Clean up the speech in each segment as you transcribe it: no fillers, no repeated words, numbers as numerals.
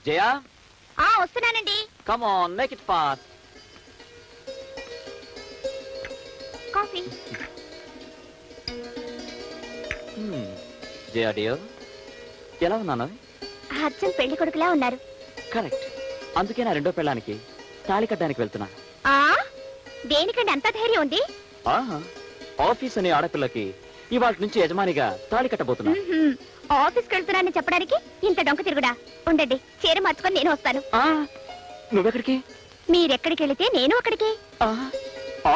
జయా వస్తున్నానండి. Come on make it fast. Coffee. Jaya dear, ఎలా ఉన్నాను? అచ్చం పెళ్లి కొడుకులా ఉన్నారు. కరెక్ట్. అందుకే నా రెండో పెళ్ళానికి తాళి కట్టడానికి వెళ్తున్నాను. దేనికండి అంత ధైర్యం ఉంది? ఆఫీస్ అనే ఆడపిల్లకి ఇవాళ నుంచి యజమానిగా తాళి కట్టబోతున్నా. ఆఫీస్కి వెళ్తున్నానని చెప్పడానికి ఇంత డొంక తిరుగుడా? ఉండండి, చీర మార్చుకొని నేను వస్తాను. నువ్వెక్కడికి? మీరెక్కడికి వెళితే నేను అక్కడికి.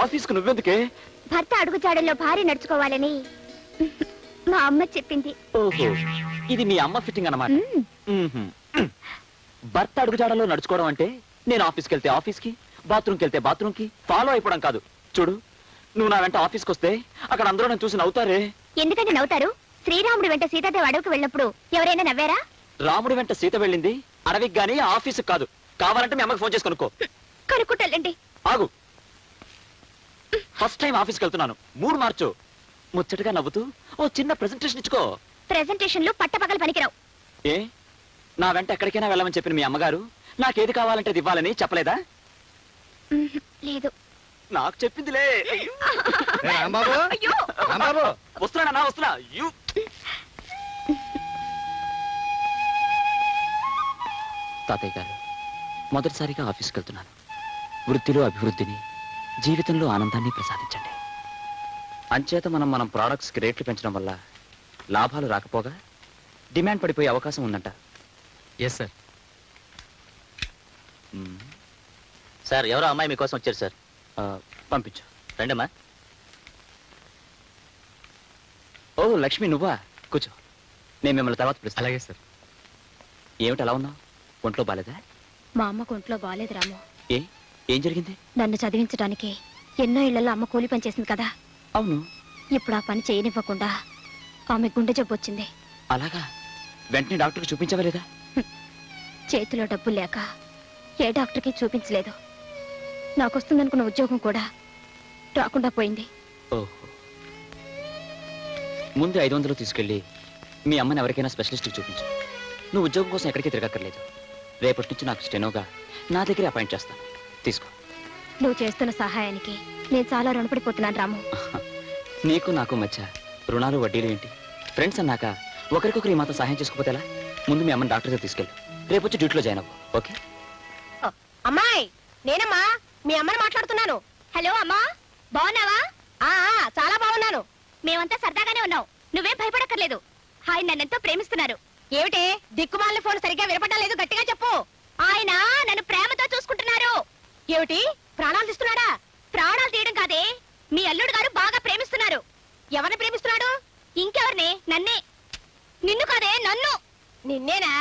ఆఫీస్కు నువ్వెందుకే? భర్త అడుగుజాడల్లో భార్య నడుచుకోవాలని మా అమ్మ చెప్పింది. ఓహో, ఇది మీ అమ్మ ఫిట్టింగ్ అన్నమాట. భర్త అడుగుజాడల్లో నడుచుకోవడం అంటే నేను ఆఫీస్కి వెళ్తే ఆఫీస్కి, బాత్రూమ్కి వెళ్తే బాత్రూమ్కి ఫాలో అయిపోవడం కాదు. చూడు, నువ్వు నా వెంట ఆఫీస్కి వస్తే అక్కడ అందరూ నన్ను చూసి నవ్వుతారే. ఎందుకంటే నవ్వుతారు? శ్రీరాముడి వెంట సీతాదేవి అడవికి వెళ్ళినప్పుడు ఎవరైనా నవ్వారా? రాముడి వెంట సీత వెళ్ళింది అడవికి గానీ ఆఫీస్కి కాదు. కావాలంటే మీ అమ్మకి ఫోన్ చేసి కనుక్కో. కనుక్కుంటానండి. ఆగు. ఫస్ట్ టైం ఆఫీస్కి వెళ్తున్నాను, మూడు మార్చు. ముచ్చటగా నవ్వుతూ ఓ చిన్న ప్రెజెంటేషన్ ఇచ్చుకో. ప్రెజెంటేషన్లు పట్టపగలు పనికిరావు. ఏ, నా వెంట ఎక్కడికైనా వెళ్ళమని చెప్పిన మీ అమ్మగారు నాకేది కావాలంటే అది ఇవ్వాలని చెప్పలేదా? లేదు. నాకు చెప్పిందిలే. వస్తున్నా వస్తున్నా. తాతయ్య గారు, మొదటిసారిగా ఆఫీస్కి వెళ్తున్నాను. వృత్తిలో అభివృద్ధిని, జీవితంలో ఆనందాన్ని ప్రసాదించండి. అంచేత మనం ప్రోడక్ట్స్కి రేట్లు పెంచడం వల్ల లాభాలు రాకపోగా డిమాండ్ పడిపోయే అవకాశం ఉందంట. Yes sir. సార్, ఎవరో అమ్మాయి మీకోసం వచ్చారు సార్. పంపించు. రండమ్మా. ఓ లక్ష్మి, నువ్వా? కూర్చో, నేను మిమ్మల్ని తర్వాత పిలుస్తాను. అలాగే సార్. ఏమిటి అలా ఉన్నావు? ఒంట్లో బాలేదా? మా అమ్మకు ఒంట్లో బాలేదు రాము. ఏం జరిగింది? నన్ను చదివించడానికి ఎన్నో ఇళ్లలో అమ్మ కూలి పని చేసింది కదా. అవును. ఇప్పుడు ఆ పని చేయనివ్వకుండా ఆమె గుండె జబ్బు వచ్చింది. అలాగా? వెంటనే డాక్టర్కి చూపించవలేదా? చేతిలో డబ్బులు లేక ఏ డాక్టర్కి చూపించలేదు. నాకొస్తుందనుకున్న ఉద్యోగం కూడా రాకుండా పోయింది. ఓహో. ముందు 500 తీసుకెళ్ళి మీ అమ్మని ఎవరికైనా స్పెషలిస్ట్కి చూపించు. నువ్వు ఉద్యోగం కోసం ఎక్కడికి తిరగక్కర్లేదు. రేపటి నుంచి నాకు స్టెనోగా నా దగ్గరే అపాయింట్ చేస్తాను. తీసుకో. నువ్వు చేస్తున్న సహాయానికి నేను చాలా రుణపడిపోతున్నాను రాము. నీకు నాకు మధ్య రుణాలు వడ్డీలు ఏంటి? ఫ్రెండ్స్ అన్నాక ఒకరికొకరు ఈ మాత్రం సహాయం చేసుకోపోతే ఎలా? ముందు మీ అమ్మని డాక్టర్ దగ్గర తీసుకెళ్ళు. రేపు వచ్చి డ్యూటీలో జాయిన్ అవ్వు. ఓకే? అమ్మాయి, నేనమ్మా మీ అమ్మని మాట్లాడుతున్నాను. హలో అమ్మా, బాగున్నావా? చాలా బాగున్నాను. మేమంతా సరదాగానే ఉన్నాం. నువ్వేం భయపడక్కర్లేదు. ఆయన నన్నెంతో ప్రేమిస్తున్నారు. ఏమిటి దిక్కుమాలిన ఫోన్ సరిగ్గా వినపడడం లేదు? గట్టిగా చెప్పు. ఆయన నన్ను ప్రేమతో చూసుకుంటున్నారు. ఏమిటి, ప్రాణాలు తీస్తున్నాడా? ప్రాణాలు తీయడం కాదే, మీ అల్లుడు గారు బాగా ప్రేమిస్తున్నారు. ఎవరిని ప్రేమిస్తున్నాడు? ఇంకెవరిని? నన్నే. నిన్ను కాదే, నన్ను. నిన్నేనా?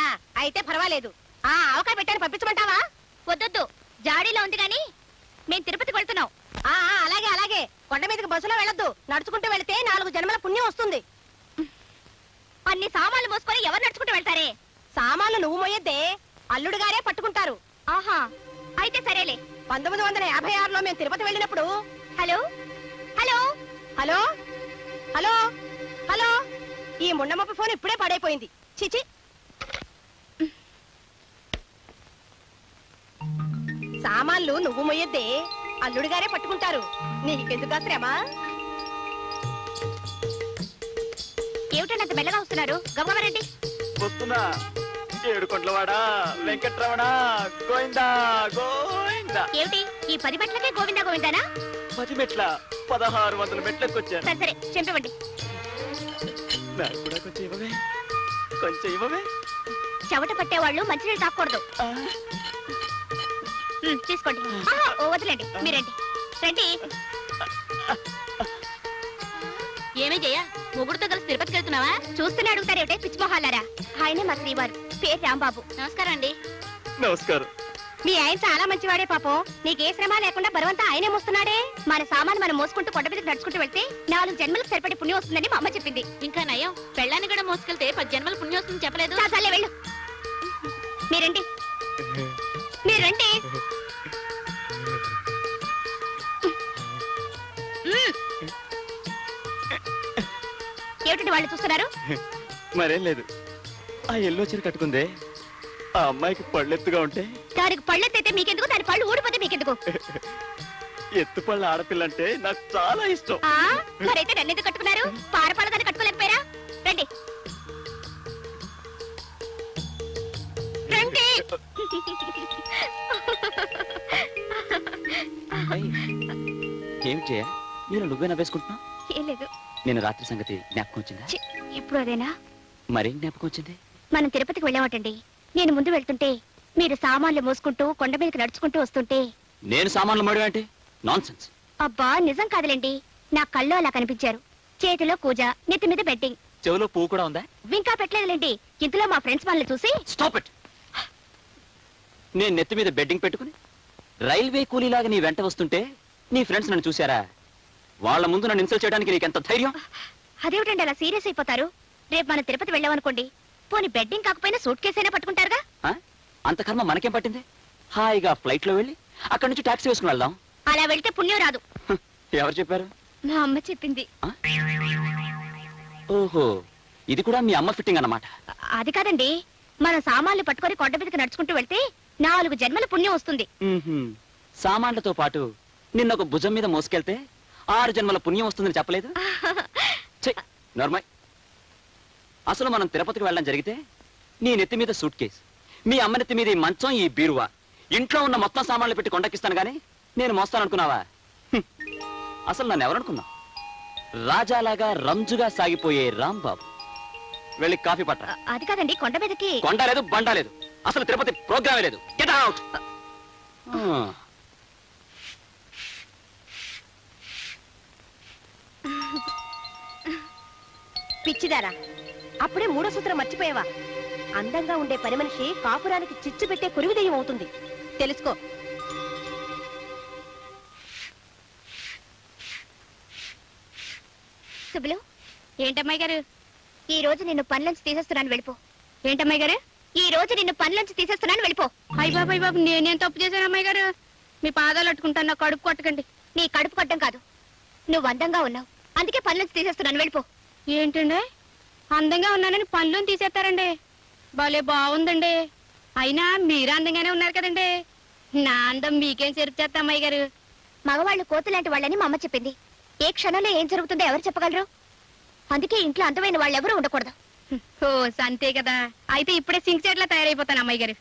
అయితే పర్వాలేదు. ఆవకాయ పెట్టాను, పంపించమంటావా? వద్దొద్దు, జాడీలో ఉంది గాని మేం తిరుపతికి వెళ్తున్నాం. అలాగే అలాగే. కొండ మీదకి బస్సులో వెళ్ళొద్దు, నడుచుకుంటూ వెళితే 4 జన్మల పుణ్యం వస్తుంది. అన్ని సామాన్లు మోసుకొని ఎవరు నడుచుకుంటూ వెళ్తారే? సామాన్లు నువ్వు మోయొద్దే, అల్లుడు గారే పట్టుకుంటారు. ఆహా, అయితే సరేలే. 1956లో మేము తిరుపతి వెళ్ళినప్పుడు. Hello hello hello hello hello, ఈ ముండమప్ప ఫోన్ ఇప్పుడే పడైపోయింది. చిచి. సామాన్లు నువ్వు మొయ్యొద్దే, అల్లుడు గారే పట్టుకుంటారు. నీకెందుకు శ్రమ? ఏమిటండి అంత మెల్లగా వస్తున్నారు? గమగమరండి. వస్తున్నా. ఏడుకొండలవాడా, వెంకట్రమణ, గోవిందా గోవిందా. ఏమిటి ఈ 10 మెట్లకే గోవిందా గోవిందానా? 10 మెట్ల 1600 మెట్లెక్కొచ్చాను. సరే చెంపివ్వండి. నాకు కూడా కొంచెం ఇవ్వవే, కొంచెం ఇవ్వవే. చెమట పట్టేవాళ్ళు మంచినీళ్ళు తాకూడదు. తీసుకోండి. ఓ వదిలేండి, మీరండి. రండి. ఏమే జయ, మొగుడుతో కలిసి తిరుపతికి వెళ్తున్నావా? చూస్తూనే అడుగుతారేమిటే పిచ్చి మొహాలారా. ఆయనే మా శ్రీవారు, పేరు రాంబాబు. నమస్కారం అండి. నమస్కారం. మీ ఆయన చాలా మంచివాడే పాపం. నీకే శ్రమ లేకుండా బరువంతా ఆయనే మోస్తున్నాడే. మన సామాను మనం మోసుకుంటూ కొండ మీదకి నడుచుకుంటూ వెళ్తే 4 జన్మలకు సరిపడే పుణ్యం వస్తుందని మా అమ్మ చెప్పింది. ఇంకా నయం, పెళ్ళాన్ని కూడా మోసుకెళ్తే 10 జన్మల పుణ్యం వస్తుందని చెప్పలేదు. చాలే వెళ్ళు. మీరండి, మీరండి. ఏమిటండి వాళ్ళు చూస్తున్నారు? మరేం లేదు, ఆ ఎల్లో చీర కట్టుకుందే ఆ అమ్మాయికి పళ్ళెత్తుగా ఉంటే దానికి పళ్ళెత్తైతే మీకెందుకు, దాని పళ్ళు ఊడిపోతే మీకెందుకు? ఎత్తుపళ్ళ ఆడపిల్ల అంటే నాకు చాలా ఇష్టం. మరైతే నన్ను ఎందుకు కట్టుకున్నారు? పారపాల దాన్ని కట్టుకోలేకపోయారా? రండి రండి. ఏం చేయ నేను నువ్వే నవ్వేసుకుంటున్నా? ఏం లేదు. నేను రాత్రి సంగతి జ్ఞాపకం వచ్చిందా? ఇప్పుడు అదేనా? మరేం జ్ఞాపకం వచ్చింది? మనం తిరుపతికి వెళ్ళామటండి. నేను ముందు వెళ్తుంటే మీరు సామాన్లు మోసుకుంటూ కొండ మీదకి నడుచుకుంటూ వస్తుంటే నేను సామాన్లు మడి అంటే నాన్సెన్స్. అబ్బా నిజం కాదులేండి, నా కళ్ళు అలా కనిపించారు. చేతిలో కూజ, నెత్తి మీద బెట్టింగ్. చెవిలో పువ్వు కూడా ఉందా? ఇంకా పెట్టలేదులేండి. ఇంతలో మా ఫ్రెండ్స్ వాళ్ళని చూసి స్టాప్ ఇట్. నేను నెత్తి మీద బెడ్డింగ్ పెట్టుకుని రైల్వే కూలీలాగా నీ వెంట వస్తుంటే నీ ఫ్రెండ్స్ నన్ను చూశారా? వాళ్ళ ముందు నన్ను ఇన్సల్ట్ చేయడానికి నీకెంత ధైర్యం? అదేమిటండి అలా సీరియస్ అయిపోతారు? రేపు మనం తిరుపతి వెళ్ళామనుకోండి, పోనీ బెడ్డింగ్ కాకపోయినా సూట్ కేసు అయినా పట్టుకుంటారుగా. అంత కర్మ మనకేం పట్టింది? హాయిగా ఫ్లైట్ లో వెళ్ళి అక్కడి నుంచి టాక్సీ వేసుకుని వెళ్దాం. అలా వెళ్తే పుణ్యం రాదు. ఎవరు చెప్పారు? మా అమ్మ చెప్పింది. ఓహో, ఇది కూడా మీ అమ్మ ఫిట్టింగ్ అన్నమాట. అది కాదండి, మనం సామాన్లు పట్టుకొని కొండ మీదకి నడుచుకుంటూ వెళ్తే 4 జన్మల పుణ్యం వస్తుంది. సామాన్లతో పాటు నిన్న ఒక భుజం మీద మోసుకెళ్తే 6 జన్మల పుణ్యం వస్తుందని చెప్పలేదు? నార్మల్. అసలు మనం తిరుపతికి వెళ్ళడం జరిగితే నీ నెత్తి మీద సూట్ కేసు, మీ అమ్మ నెత్తి మీద ఈ మంచం, ఈ బీరువా, ఇంట్లో ఉన్న మొత్తం సామాన్లు పెట్టి కొండకిస్తాను గానీ నేను మోస్తాననుకున్నావా? అసలు నన్ను ఎవరనుకున్నావు? రాజాలాగా రంజుగా సాగిపోయే రాంబాబు. వెళ్ళి కాఫీ పట్ట. అది కాదండి, కొండ మీదకి. కొండ లేదు, బండ లేదు, అసలు తిరుపతి ప్రోగ్రామే లేదు. Get out. పిచ్చిదారా, అప్పుడే 3వ సూత్రం మర్చిపోయావా? అందంగా ఉండే పని మనిషి కాపురానికి చిచ్చు పెట్టే కురివిదయం అవుతుంది, తెలుసుకో. సుబ్బులు. ఏంటమ్మాయి గారు? ఈ రోజు నిన్ను పనిలోంచి తీసేస్తున్నాను, వెళ్ళిపో. ఏంటమ్మాయి గారు? ఈ రోజు నిన్ను పనిలోంచి తీసేస్తున్నాను, వెళ్ళిపో. అయ్య బాబు, నేనేం తప్పు చేశాను అమ్మాయి గారు? మీ పాదాలు అట్టుకుంటాను, నా కడుపు కొట్టకండి. నీ కడుపు కొట్టడం కాదు, నువ్వు అందంగా ఉన్నావు, అందుకే పనిలోంచి తీసేస్తున్నాను, వెళ్ళిపో. ఏంటండి, అందంగా ఉన్నానని పనిలోని తీసేస్తారండి? భలే బాగుందండి. అయినా మీరు అందంగానే ఉన్నారు కదండి. నా అందం మీకేం చెరుపు చేస్తా అమ్మాయి గారు? మగవాళ్ళు కోతులాంటి వాళ్ళని మా అమ్మ చెప్పింది. ఏ క్షణంలో ఏం జరుగుతుందో ఎవరు చెప్పగలరు? అందుకే ఇంట్లో అందమైన వాళ్ళు ఎవరు ఉండకూడదు. ఓ అంతే కదా. అయితే ఇప్పుడే సింక్ చెట్లా తయారైపోతాను అమ్మాయి గారు.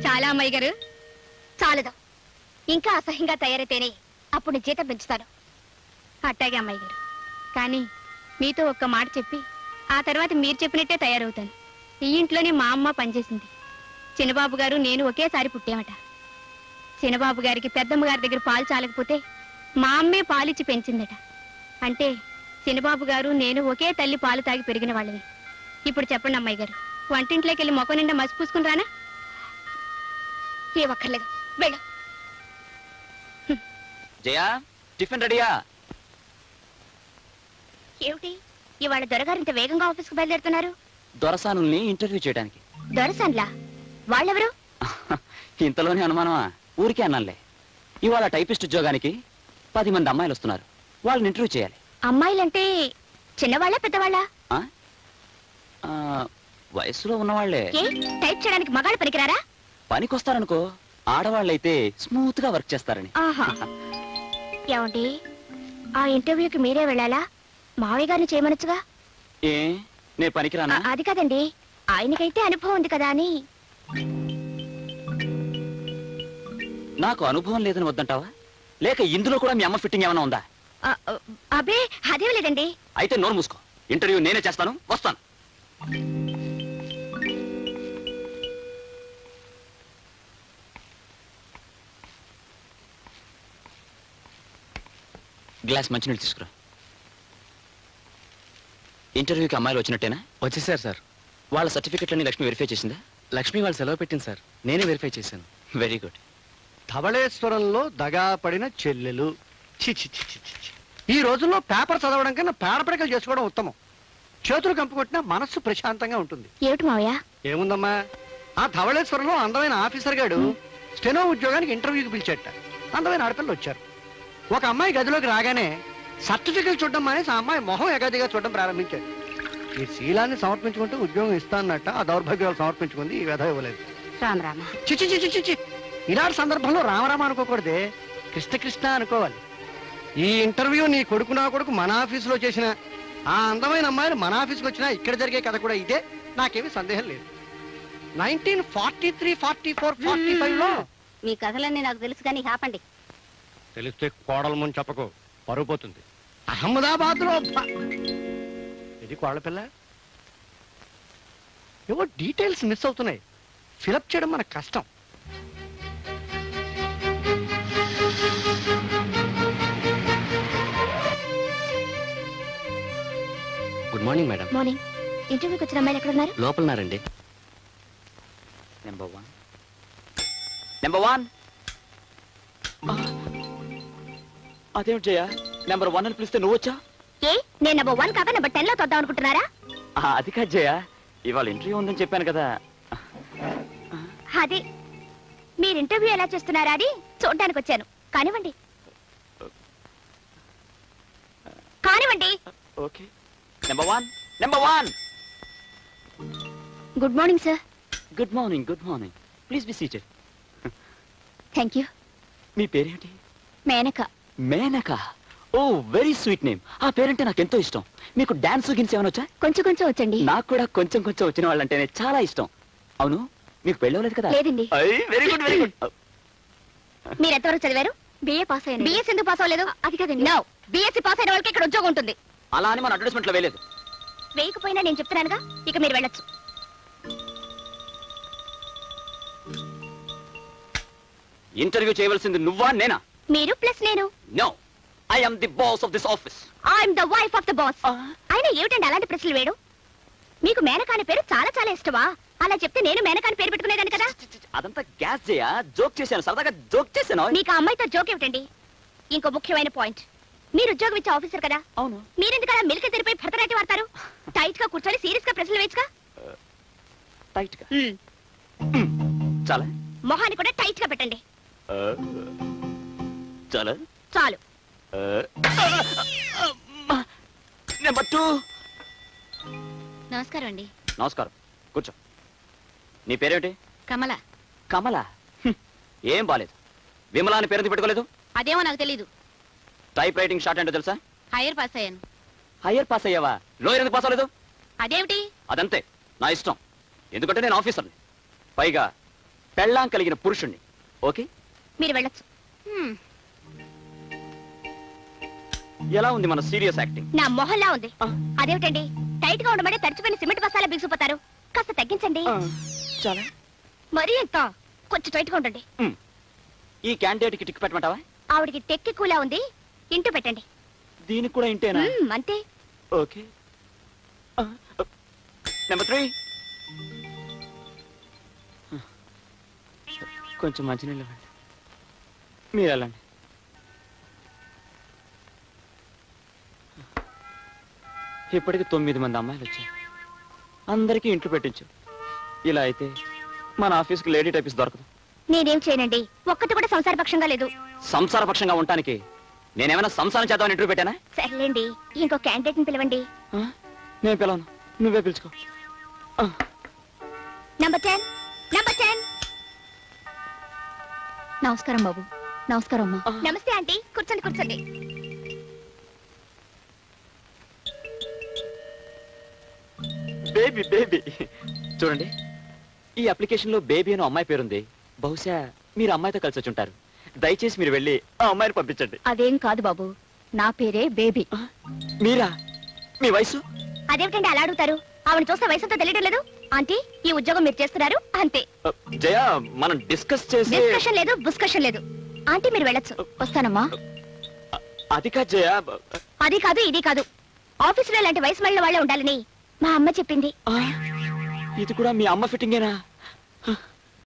చాలా అమ్మాయి గారు, చాలదు. ఇంకా అసహ్యంగా తయారైతేనే అప్పుడు జీతం పెంచుతాను. అట్టాగే అమ్మాయి గారు, కానీ మీతో ఒక్క మాట చెప్పి ఆ తర్వాత మీరు చెప్పినట్టే తయారవుతాను. ఈ ఇంట్లోనే మా అమ్మ పనిచేసింది. చిన్నబాబు గారు నేను ఒకేసారి పుట్టామట. చిన్నబాబు గారికి పెద్దమ్మ గారి దగ్గర పాలు చాలకపోతే మా అమ్మే పాలిచ్చి పెంచిందట. అంటే చిన్నబాబు గారు నేను ఒకే తల్లి పాలు తాగి పెరిగిన వాళ్ళని. ఇప్పుడు చెప్పండి అమ్మాయి గారు, వంటింట్లోకి వెళ్ళి మొక్క నిండా మసి పూసుకుని రానా? ఏ ఒక్కర్లేదు, వెళ్ళు. జయా, టిఫిన్ రెడీయా? ఏమిటి ఇవాళ దొరగారు ఇంత వేగంగా ఆఫీస్కి బయలుదేరుతున్నారు? దొరసానుల్ని ఇంటర్వ్యూ చేయడానికి. దొరసాన్లా? వాళ్ళెవరు? ఇంతలోనే అనుమానమా? ఊరికే అన్నానులే. ఇవాళ టైపిస్ట్ ఉద్యోగానికి 10 మంది అమ్మాయిలు వస్తున్నారు, వాళ్ళని ఇంటర్వ్యూ చేయాలి. అమ్మాయిలంటే చిన్నవాళ్ళ పెద్దవాళ్ళ? వయసులో ఉన్నవాళ్లే. టైప్ చేయడానికి మగాళ్ళు పనికిరారా? పనికొస్తారనుకో, ఆడవాళ్ళైతే స్మూత్ గా వర్క్ చేస్తారని. ఏమండి, ఆ ఇంటర్వ్యూకి మీరే వెళ్ళాలా? మావయ్య గారిని చేయమనొచ్చుగా. ఏ నే పనికిరానా? అది కాదండి, ఆయనకైతే అనుభవం ఉంది కదా అని. నాకు అనుభవం లేదని వద్దంటావా? లేక ఇందులో కూడా మీ అమ్మ ఫిట్టింగ్ ఏమైనా ఉందా? అబ్బే అదేం లేదండి. అయితే నోరు మూసుకో, ఇంటర్వ్యూ నేనే చేస్తాను, వస్తాను. గ్లాస్ మంచినీళ్ళు తీసుకురా. ఇంటర్వ్యూకి అమ్మాయిలు వచ్చినట్టేనా? వచ్చేసారు సార్. వాళ్ళ సర్టిఫికెట్లన్నీ లక్ష్మి వెరిఫై చేసిందా? లక్ష్మి వాళ్ళు సెలవు పెట్టింది సార్, నేనే వెరిఫై చేశాను. Very good. ధవళేశ్వరంలో దగా పడిన చెల్లెలు. చి చి చి చి చి. ఈ రోజుల్లో పేపర్ చదవడం కన్నా పేడపడకలు చేసుకోవడం ఉత్తమం. చేతులు కంపుకొట్టినా మనస్సు ప్రశాంతంగా ఉంటుంది. ఏమిటి మావయ్య? ఏముందమ్మా, ఆ ధవళేశ్వరంలో అందమైన ఆఫీసర్ గాడు స్టెనో ఉద్యోగానికి ఇంటర్వ్యూకి పిలిచేట. అందమైన ఆడపిల్లలు వచ్చారు. ఒక అమ్మాయి గదిలోకి రాగానే సర్టిఫికెట్ చూడడం మానేసి ఆ అమ్మాయి మొహం ఎగదిగా చూడడం ప్రారంభించాడు. ఈ శీలాన్ని సమర్పించుకుంటూ ఉద్యోగం ఇస్తానన్నట్ట ఆ దౌర్భాగ్యాలు సమర్పించుకుంది, ఈ వ్యధ ఇవ్వలేదు. రామరామ. చిచి చిచి చిచి ఇలాంటి సందర్భంలో రామరామ అనుకోకూడదే, కృష్ణ కృష్ణ అనుకోవాలి. ఈ ఇంటర్వ్యూ నీ కొడుకు నా కొడుకు మన ఆఫీసులో చేసిన ఆ అందమైన అమ్మాయిలు మన ఆఫీస్కి వచ్చినా ఇక్కడ జరిగే కథ కూడా ఇదే, నాకేమీ సందేహం లేదు. 1943, 44, 45లో మీ కథలన్నీ నాకు తెలుసు కానీ ఆపండి. తెలిస్తే కోడల ముందు చెప్పకు, పరువు పోతుంది. అహ్మదాబాద్ లో ఇది కోళ్ళ పిల్ల. ఏవో డీటెయిల్స్ మిస్ అవుతున్నాయి, ఫిలప్ చేయడం మనకు కష్టం. Good morning madam. మార్నింగ్. ఇంటర్వ్యూకి వచ్చిన అమ్మాయిలు ఎక్కడ ఉన్నారు? లోపలన్నారండి. Number 1 number 1. అదేమిటి జయ, నెంబర్ 1 అని పిలిస్తే నువ్వు వచ్చా? ఏ నేను నెంబర్ 1 కాక నెంబర్ 10 లో తొద్దాం అనుకుంటున్నారా? అది కాదు జయ, ఇవాళ ఇంటర్వ్యూ ఉందని చెప్పాను కదా. అది మీరు ఇంటర్వ్యూ ఎలా చేస్తున్నారా అని చూడడానికి వచ్చాను. కానివ్వండి కానివ్వండి. Okay. Number 1 number 1. Good morning sir. Good morning, good morning. Please be seated. Thank you. మీ పేరేంటి? Menaka. Menaka. Oh very sweet name. ఆ పేరంటే నాకు ఎంతో ఇష్టం. మీకు డాన్స్ గిన్స్ ఏమైనా వచ్చా? కొంచెం కొంచెం వచ్చండి. నాకు కూడా కొంచెం కొంచెం వచ్చిన వాళ్ళంటేనే చాలా ఇష్టం. అవును, మీకు పెళ్ళవలేదు కదా? లేదండి. Very good, very good. మీరు ఎంతవరకు చదివారు? బిఏ పాస్ అయ్యాను. బిఎస్ ఎందుకు పాస్ అవ్వలేదు? అది కదండి. నో, బిఎస్సీ పాస్ అయిన వాళ్ళకి ఇక్కడ ఉద్యోగం ఉంటుంది. అలా అని మన అడ్వర్టైజ్మెంట్ లో వేయలేదు. వేయకపోయినా నేను చెప్తున్నానుగా, ఇక మీరు వెళ్ళొచ్చు. ఇంటర్వ్యూ చేయవలసింది నువ్వా నేనా? మీరు ప్లస్ నేను. No, I am the boss of this office. I'm the wife of the boss. ఆయన ఏమిటండి అలాంటి ప్రశ్నలు వేడు? మీకు మేనకాని పేరు చాలా చాలా ఇష్టమా? అలా చెప్తే నేను మేనకాని పేరు పెట్టుకునేదాన్ని కదా. అదంతా గ్యాస్ చేయా, జోక్ చేశాను, సరదాగా జోక్ చేశాను. మీకు ఆ అమ్మాయితో జోక్ ఏమిటండి? ఇంకో ముఖ్యమైన పాయింట్, మీరు ఉద్యోగం ఇచ్చే ఆఫీసర్ కదా. అవును. మీరెందుకు అలా మిల్క్ తెరిపై భరతనాట్యం వాడతారు? టైట్ గా కూర్చొని సీరియస్ గా ప్రశ్నలు వేయచ్చుగా. టైట్ గా చాలా, మొహాన్ని కూడా టైట్ గా పెట్టండి. చాలా చాలు. నెంబర్ 2. నమస్కారం అండి. నమస్కారం, కూర్చో. నీ పేరేమిటి? కమల. కమల. ఏం బాలేదు. విమలా అని పేరు పెట్టుకోలేదు? అదేమో నాకు తెలీదు. టైప్ రైటింగ్ షార్ట్ ఏంటో తెలుసా? హైయర్ పాస్ అయ్యాను. హయ్యర్ పాస్ అయ్యావా? లోయర్ ఎందుకు పాస్ అవ్వలేదు? అదేమిటి? అదంతే, నా ఇష్టం. ఎందుకంటే నేను ఆఫీసర్ని, పైగా పెళ్ళాం కలిగిన పురుషుణ్ణి. ఓకే, మీరు వెళ్ళొచ్చు. ఎలా ఉంది మన సీరియస్ యాక్టింగ్? నా మొహల్లా ఉంది. అదేమిటండి, టైట్ గా ఉండమంటే తడిచిపోయిన సిమెంట్ బస్తాలా బిగుసిపోతారు. కాస్త తగ్గించండి. చాలా. మరీ ఎంత? కొంచెం టైట్ గా ఉండండి. ఈ క్యాండిడేట్ కి టిక్ పెట్టమంటావా? ఆవిడికి టెక్కి కూలా ఉంది, ఇంటూ పెట్టండి. దీనికి కూడా ఇంటేనా? అంతే. ఓకే. నెంబర్ 3. కొంచెం మంచినీళ్ళు ఇవ్వండి. మీరు వెళ్ళండి. ఇప్పటికి 9 మంది అమ్మాయిలు వచ్చారు. అందరికీ ఇంట్లో పెట్టించు. ఇలా అయితే మన ఆఫీస్కి లేడీ టైపిస్ట్ దొరకదు. నేనేం చేయనండి, ఒక్కటి కూడా సంసారపక్షంగా లేదు. సంసారపక్షంగా ఉండటానికి నేనేమైనా సంసారం చేద్దామని ఇంటర్వ్యూ పెట్టానా? సర్లేండి, ఇంకో క్యాండిడేట్ ని పిలవండి. నేను పిలవను, నువ్వే పిలుచుకో. నంబర్ 10. నంబర్ 10. నమస్కారం బాబు. నమస్కారం అమ్మా. నమస్తే ఆంటీ, కూర్చోండి కూర్చోండి. Baby baby. చూడండి, ఈ అప్లికేషన్ లో బేబీ అని అమ్మాయి పేరుంది. బహుశా మీరు అమ్మాయితో కలిసి వచ్చి ఉంటారు. దయచేసి మీరు వెళ్ళి ఆ అమ్మాయిని పంపించండి. అదేం కాదు బాబు, నా పేరే బేబీ. మీరా? మీ వయసు? అదేమిటండి అలా అడుగుతారు? ఆవిడ చూస్తే వయసుతో తెలియడం లేదు. ఆంటీ, ఈ ఉద్యోగం మీరు చేస్తున్నారు అంతే. జయ, మనం డిస్కస్ చేసి. డిస్కషన్ లేదు, బుస్కషన్ లేదు. ఆంటీ మీరు వెళ్ళొచ్చు. వస్తానమ్మా. అది కాదు జయ. అది కాదు, ఇది కాదు. ఆఫీసులో ఇలాంటి వయసు మళ్ళీ వాళ్ళే ఉండాలని మా అమ్మ చెప్పింది. ఇది కూడా మీ అమ్మ ఫిట్టింగేనా?